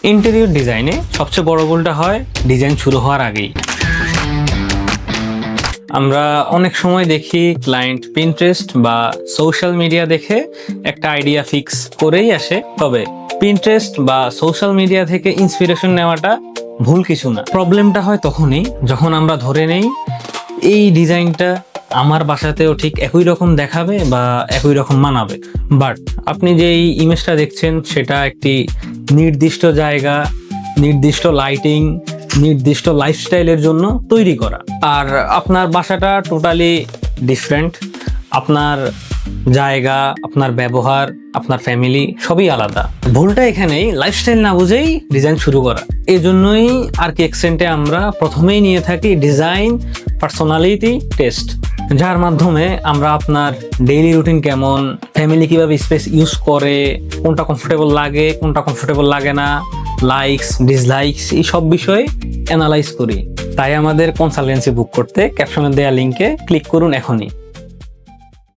Interior ডিজাইনে সবচেয়ে বড় ভুলটা হয় ডিজাইন শুরু হওয়ার আগেই। আমরা অনেক সময় দেখি ক্লায়েন্ট পিন্টারেস্ট বা সোশ্যাল মিডিয়া দেখে একটা আইডিয়া ফিক্স করেই আসে, তবে পিন্টারেস্ট বা সোশ্যাল মিডিয়া থেকে ইন্সপিরেশন নেওয়াটা ভুল কিছু না। প্রবলেমটা হয় তখনই যখন আমরা ধরে নেই এই ডিজাইনটা আমার বাসাতেও ঠিক একই রকম দেখাবে বা একই রকম মানাবে, বাট আপনি যে এই ইমেজটা দেখছেন সেটা একটি নির্দিষ্ট জায়গা, নির্দিষ্ট লাইটিং, নির্দিষ্ট লাইফস্টাইলের জন্য তৈরি করা, আর আপনার বাসাটা টোটালি ডিফারেন্ট। আপনার জায়গা, আপনার ব্যবহার, আপনার ফ্যামিলি সবই আলাদা। ভুলটা এখানেই লাইফস্টাইল না বুঝেই ডিজাইন শুরু করা। এই জন্যই আর্কিটেকচারে আমরা প্রথমেই নিয়ে থাকি ডিজাইন পার্সোনালিটি টেস্ট, যার মাধ্যমে আমরা আপনার ডেইলি রুটিন কেমন, ফ্যামিলি কিভাবে স্পেস ইউজ করে, কোনটা কমফোর্টেবল লাগে, কোনটা কমফোর্টেবল লাগে না, লাইকস ডিসলাইকস, এই সব বিষয়ে অ্যানালাইজ করি। তাই আমাদের কনসালটেন্সি বুক করতে ক্যাপশনে দেওয়া লিঙ্কে ক্লিক করুন এখনই।